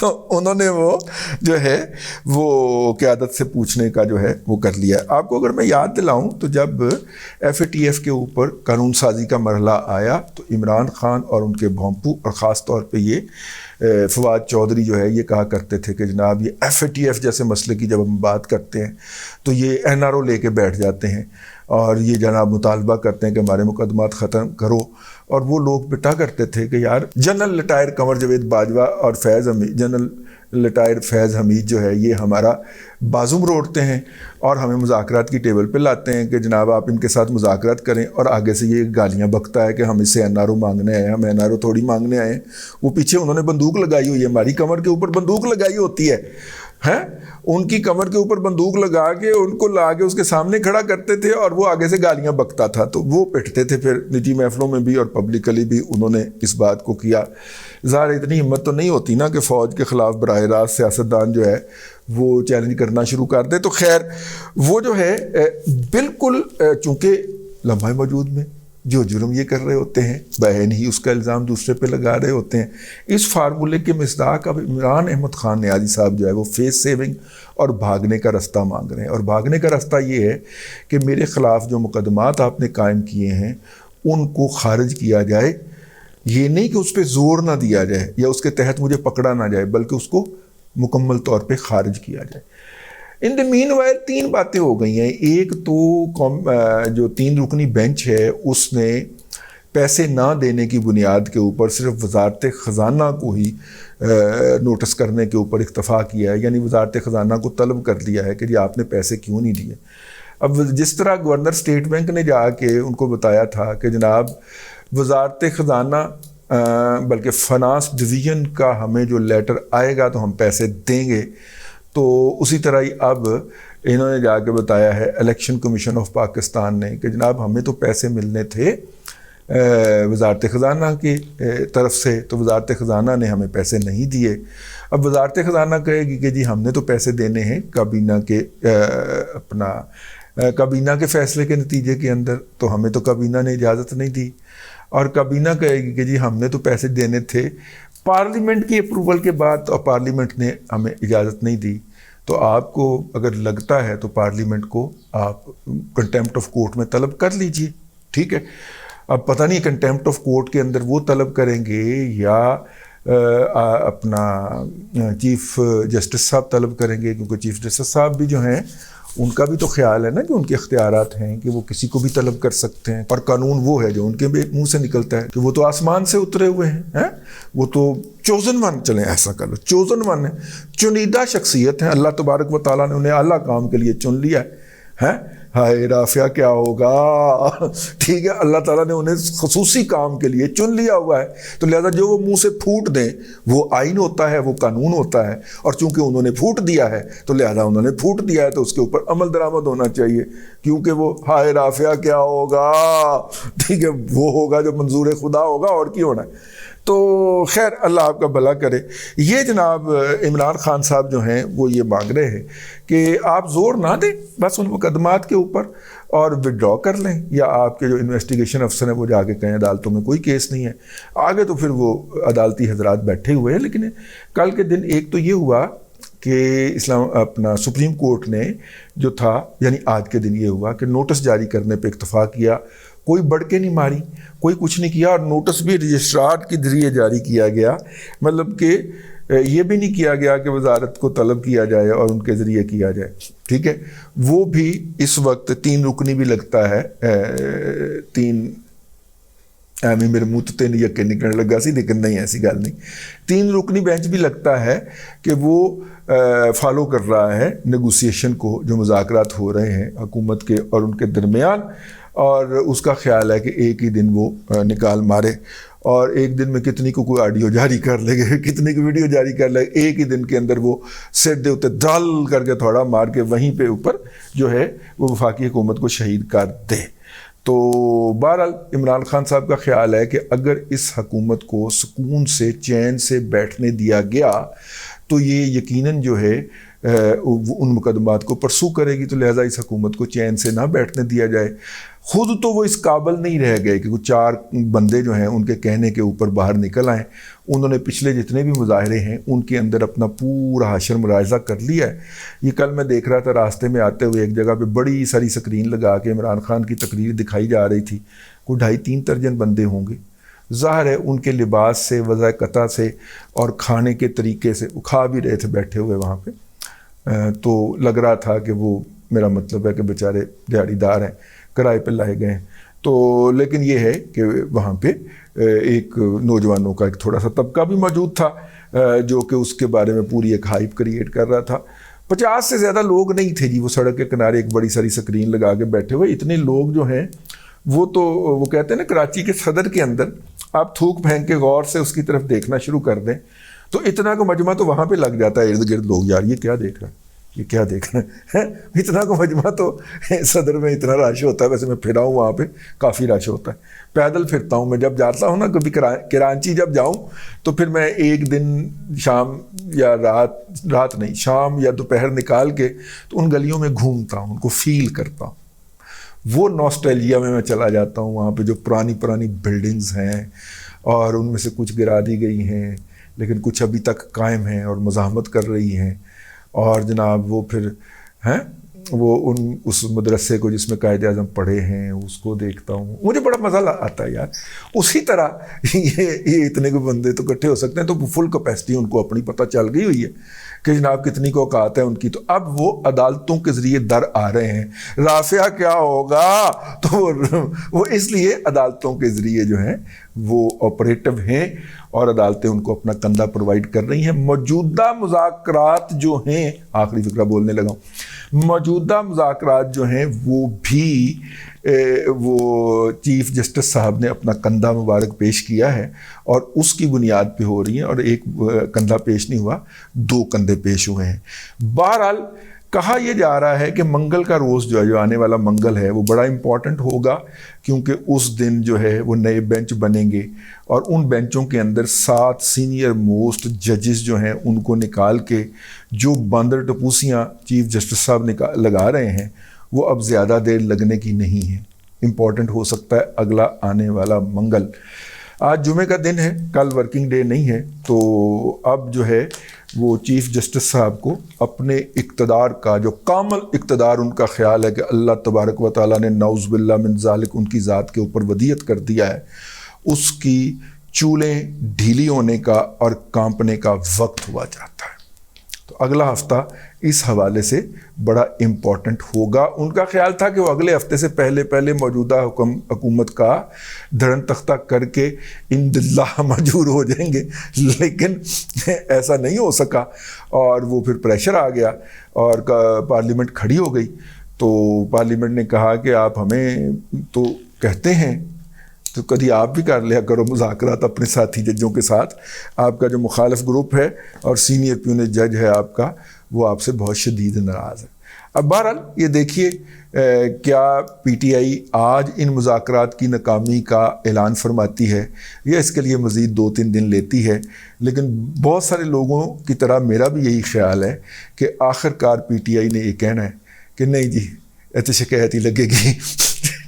تو انہوں نے وہ جو ہے وہ قیادت سے پوچھنے کا جو ہے وہ کر لیا. آپ کو اگر میں یاد دلاؤں تو جب FATF کے اوپر قانون سازی کا مرحلہ آیا تو عمران خان اور ان کے بھونپو اور خاص طور پہ یہ فواد چودھری جو ہے یہ کہا کرتے تھے کہ جناب یہ FATF جیسے مسئلے کی جب ہم بات کرتے ہیں تو یہ NRO لے کے بیٹھ جاتے ہیں اور یہ جناب مطالبہ کرتے ہیں کہ ہمارے مقدمات ختم کرو. اور وہ لوگ بٹا کرتے تھے کہ یار جنرل لٹائر قمر جاوید باجوہ اور جنرل لٹائر فیض حمید جو ہے یہ ہمارا بازو مروڑتے ہیں اور ہمیں مذاکرات کی ٹیبل پہ لاتے ہیں کہ جناب آپ ان کے ساتھ مذاکرات کریں, اور آگے سے یہ گالیاں بکتا ہے کہ ہم اس سے NRO مانگنے آئے ہیں, ہم NRO تھوڑی مانگنے آئے ہیں. وہ پیچھے انہوں نے بندوق لگائی ہوئی ہے, ہماری کمر کے اوپر بندوق لگائی ہوتی ہے, ان کی کمر کے اوپر بندوق لگا کے ان کو لا کے اس کے سامنے کھڑا کرتے تھے اور وہ آگے سے گالیاں بکتا تھا تو وہ پٹتے تھے. پھر نجی محفلوں میں بھی اور پبلکلی بھی انہوں نے اس بات کو کیا. ظاہر اتنی ہمت تو نہیں ہوتی نا کہ فوج کے خلاف براہ راست سیاستدان جو ہے وہ چیلنج کرنا شروع کر دے. تو خیر وہ جو ہے بالکل چونکہ لمحہ موجود میں جو جرم یہ کر رہے ہوتے ہیں بہن ہی اس کا الزام دوسرے پہ لگا رہے ہوتے ہیں. اس فارمولے کے مصداق اب عمران احمد خان نیازی صاحب جو ہے وہ فیس سیونگ اور بھاگنے کا رستہ مانگ رہے ہیں. اور بھاگنے کا رستہ یہ ہے کہ میرے خلاف جو مقدمات آپ نے قائم کیے ہیں ان کو خارج کیا جائے. یہ نہیں کہ اس پہ زور نہ دیا جائے یا اس کے تحت مجھے پکڑا نہ جائے, بلکہ اس کو مکمل طور پہ خارج کیا جائے. ان دی مین وائل 3 باتیں ہو گئی ہیں. ایک تو جو 3 رکنی بینچ ہے اس نے پیسے نہ دینے کی بنیاد کے اوپر صرف وزارت خزانہ کو ہی نوٹس کرنے کے اوپر اکتفا کیا ہے, یعنی وزارت خزانہ کو طلب کر دیا ہے کہ جی آپ نے پیسے کیوں نہیں دیے. اب جس طرح گورنر اسٹیٹ بینک نے جا کے ان کو بتایا تھا کہ جناب وزارت خزانہ بلکہ فنانس ڈویژن کا ہمیں جو لیٹر آئے گا تو ہم پیسے دیں گے, تو اسی طرح ہی اب انہوں نے جا کے بتایا ہے الیکشن کمیشن آف پاکستان نے کہ جناب ہمیں تو پیسے ملنے تھے وزارت خزانہ کی طرف سے, تو وزارت خزانہ نے ہمیں پیسے نہیں دیے. اب وزارت خزانہ کہے گی کہ جی ہم نے تو پیسے دینے ہیں کابینہ کے فیصلے کے نتیجے کے اندر, تو ہمیں تو کابینہ نے اجازت نہیں دی. اور کابینہ کہے گی کہ جی ہم نے تو پیسے دینے تھے پارلیمنٹ کی اپروول کے بعد, اور پارلیمنٹ نے ہمیں اجازت نہیں دی. تو آپ کو اگر لگتا ہے تو پارلیمنٹ کو آپ کنٹیمپٹ آف کورٹ میں طلب کر لیجئے, ٹھیک ہے. اب پتہ نہیں کنٹیمپٹ آف کورٹ کے اندر وہ طلب کریں گے یا اپنا چیف جسٹس صاحب طلب کریں گے, کیونکہ چیف جسٹس صاحب بھی جو ہیں ان کا بھی تو خیال ہے نا کہ ان کے اختیارات ہیں کہ وہ کسی کو بھی طلب کر سکتے ہیں, اور قانون وہ ہے جو ان کے منہ سے نکلتا ہے کہ وہ تو آسمان سے اترے ہوئے ہیں, وہ تو چوزن ون, چلیں ایسا کر لو چوزن ون ہے, چنیدہ شخصیت ہیں, اللہ تبارک و تعالیٰ نے انہیں اعلیٰ کام کے لیے چن لیا ہے. ہائے رافعہ کیا ہوگا, ٹھیک ہے, اللہ تعالیٰ نے انہیں خصوصی کام کے لیے چن لیا ہوا ہے, تو لہذا جو وہ منہ سے پھوٹ دیں وہ آئین ہوتا ہے, وہ قانون ہوتا ہے, اور چونکہ انہوں نے پھوٹ دیا ہے تو لہذا انہوں نے پھوٹ دیا ہے تو اس کے اوپر عمل درآمد ہونا چاہیے, کیونکہ وہ ہائے رافعہ کیا ہوگا, ٹھیک ہے, وہ ہوگا جو منظور خدا ہوگا, اور کی ہونا ہے. تو خیر اللہ آپ کا بھلا کرے. یہ جناب عمران خان صاحب جو ہیں وہ یہ مانگ رہے ہیں کہ آپ زور نہ دیں بس ان مقدمات کے اوپر اور وڈرا کر لیں, یا آپ کے جو انویسٹیگیشن افسر ہیں وہ جا کے کہیں عدالتوں میں کوئی کیس نہیں ہے. آگے تو پھر وہ عدالتی حضرات بیٹھے ہوئے ہیں. لیکن کل کے دن ایک تو یہ ہوا کہ سپریم کورٹ نے جو تھا, یعنی آج کے دن یہ ہوا کہ نوٹس جاری کرنے پہ اکتفا کیا, کوئی بڑکے نہیں ماری, کوئی کچھ نہیں کیا, اور نوٹس بھی رجسٹرار کے ذریعے جاری کیا گیا. مطلب کہ یہ بھی نہیں کیا گیا کہ وزارت کو طلب کیا جائے اور ان کے ذریعے کیا جائے, ٹھیک ہے. وہ بھی اس وقت 3 رکنی بھی لگتا ہے, 3 میرے منہ تے نہیں یقین نکلنے لگا سی, لیکن نہیں ایسی گل نہیں, 3 رکنی بینچ بھی لگتا ہے کہ وہ فالو کر رہا ہے نیگوسیشن کو, جو مذاکرات ہو رہے ہیں حکومت کے اور ان کے درمیان, اور اس کا خیال ہے کہ ایک ہی دن وہ نکال مارے, اور ایک دن میں کتنی کو کوئی آڈیو جاری کر لے گا, کتنی کو ویڈیو جاری کر لے گا, ایک ہی دن کے اندر وہ سیٹ دے ہوتے ڈال کر کے تھوڑا مار کے وہیں پہ اوپر جو ہے وہ وفاقی حکومت کو شہید کر دے. تو بہرحال عمران خان صاحب کا خیال ہے کہ اگر اس حکومت کو سکون سے چین سے بیٹھنے دیا گیا تو یہ یقیناً جو ہے ان مقدمات کو پرسو کرے گی، تو لہٰذا اس حکومت کو چین سے نہ بیٹھنے دیا جائے۔ خود تو وہ اس قابل نہیں رہ گئے کہ کچھ 4 بندے جو ہیں ان کے کہنے کے اوپر باہر نکل آئیں۔ انہوں نے پچھلے جتنے بھی مظاہرے ہیں ان کے اندر اپنا پورا حشر ملاحظہ کر لیا ہے۔ یہ کل میں دیکھ رہا تھا راستے میں آتے ہوئے، ایک جگہ پہ بڑی ساری سکرین لگا کے عمران خان کی تقریر دکھائی جا رہی تھی، کوئی 2.5-3 درجن بندے ہوں گے۔ ظاہر ہے ان کے لباس سے، وضع قطع سے اور کھانے کے طریقے سے، وہ کھا بھی رہے تھے بیٹھے ہوئے وہاں پہ، تو لگ رہا تھا کہ وہ، میرا مطلب ہے کہ بیچارے دیہڑی دار ہیں، کرائے پہ لائے گئے ہیں۔ تو لیکن یہ ہے کہ وہاں پہ ایک نوجوانوں کا ایک تھوڑا سا طبقہ بھی موجود تھا جو کہ اس کے بارے میں پوری ایک ہائپ کریٹ کر رہا تھا۔ 50 سے زیادہ لوگ نہیں تھے جی، وہ سڑک کے کنارے ایک بڑی ساری سکرین لگا کے بیٹھے ہوئے۔ اتنے لوگ جو ہیں وہ تو، وہ کہتے ہیں نا کراچی کے صدر کے اندر آپ تھوک پھینک کے غور سے اس کی طرف دیکھنا شروع کر دیں تو اتنا کو مجمع تو وہاں پہ لگ جاتا ہے ارد گرد لوگ، یار یہ کیا دیکھ رہا ہے، یہ کیا دیکھ رہے ہیں، اتنا کو مجمع تو صدر میں اتنا رش ہوتا ہے۔ ویسے میں پھرا ہوں وہاں پہ، کافی رش ہوتا ہے، پیدل پھرتا ہوں میں جب جاتا ہوں نا کبھی کراچی جب جاؤں تو پھر میں ایک دن شام یا رات نہیں، شام یا دوپہر نکال کے تو ان گلیوں میں گھومتا ہوں، ان کو فیل کرتا ہوں، وہ نوسٹیلجیا میں چلا جاتا ہوں۔ وہاں پہ جو پرانی بلڈنگز ہیں اور ان میں سے کچھ گرا دی گئی ہیں لیکن کچھ ابھی تک قائم ہیں اور مزاحمت کر رہی ہیں، اور جناب وہ پھر ہیں وہ اس مدرسے کو جس میں قائد اعظم پڑھے ہیں اس کو دیکھتا ہوں، مجھے بڑا مزہ آتا ہے یار۔ اسی طرح یہ اتنے کو بندے تو اکٹھے ہو سکتے ہیں، تو فل کیپیسٹی ان کو اپنی پتہ چل گئی ہوئی ہے کہ جناب کتنی کو اوقات ہے ان کی، تو اب وہ عدالتوں کے ذریعے در آ رہے ہیں۔ رافعہ کیا ہوگا، تو وہ اس لیے عدالتوں کے ذریعے جو ہیں وہ آپریٹو ہیں اور عدالتیں ان کو اپنا کندھا پرووائڈ کر رہی ہیں۔ موجودہ مذاکرات جو ہیں، آخری فقرہ بولنے لگا ہوں، موجودہ مذاکرات جو ہیں وہ بھی وہ چیف جسٹس صاحب نے اپنا کندھا مبارک پیش کیا ہے اور اس کی بنیاد پہ ہو رہی ہیں، اور ایک کندھا پیش نہیں ہوا، 2 کندھے پیش ہوئے ہیں۔ بہرحال کہا یہ جا رہا ہے کہ منگل کا روز جو ہے، جو آنے والا منگل ہے، وہ بڑا امپورٹنٹ ہوگا کیونکہ اس دن جو ہے وہ نئے بینچ بنیں گے اور ان بینچوں کے اندر 7 سینئر موسٹ ججز جو ہیں ان کو نکال کے جو باندر ٹپوسیاں چیف جسٹس صاحب لگا رہے ہیں وہ اب زیادہ دیر لگنے کی نہیں ہے۔ امپورٹنٹ ہو سکتا ہے اگلا آنے والا منگل۔ آج جمعے کا دن ہے، کل ورکنگ ڈے نہیں ہے، تو اب جو ہے وہ چیف جسٹس صاحب کو اپنے اقتدار کا، جو کامل اقتدار ان کا خیال ہے کہ اللہ تبارک و تعالیٰ نے نعوذ باللہ من ذالک ان کی ذات کے اوپر ودیت کر دیا ہے، اس کی چولیں ڈھیلی ہونے کا اور کانپنے کا وقت ہوا جاتا ہے۔ تو اگلا ہفتہ اس حوالے سے بڑا امپورٹنٹ ہوگا۔ ان کا خیال تھا کہ وہ اگلے ہفتے سے پہلے موجودہ حکومت کا دھرن تختہ کر کے اند اللہ مجور ہو جائیں گے، لیکن ایسا نہیں ہو سکا اور وہ پھر پریشر آ گیا اور پارلیمنٹ کھڑی ہو گئی۔ تو پارلیمنٹ نے کہا کہ آپ ہمیں تو کہتے ہیں تو کبھی آپ بھی کر لیا کرو مذاکرات اپنے ساتھی ججوں کے ساتھ، آپ کا جو مخالف گروپ ہے اور سینئر پیونج جج ہے آپ کا، وہ آپ سے بہت شدید ناراض ہے۔ اب بہرحال یہ دیکھیے کیا پی ٹی آئی آج ان مذاکرات کی ناکامی کا اعلان فرماتی ہے یا اس کے لیے مزید 2-3 دن لیتی ہے، لیکن بہت سارے لوگوں کی طرح میرا بھی یہی خیال ہے کہ آخر کار پی ٹی آئی نے یہ کہنا ہے کہ نہیں جی ایسے شکایت ہی لگے گی،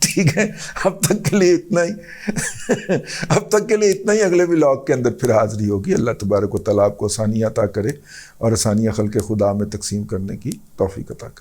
ٹھیک ہے، اب تک کے لیے اتنا ہی، اگلے ولاگ کے اندر پھر حاضری ہوگی۔ اللہ تبارک و تعالیٰ آپ کو آسانیاں عطا کرے اور آسانیاں خلق خدا میں تقسیم کرنے کی توفیق عطا کرے۔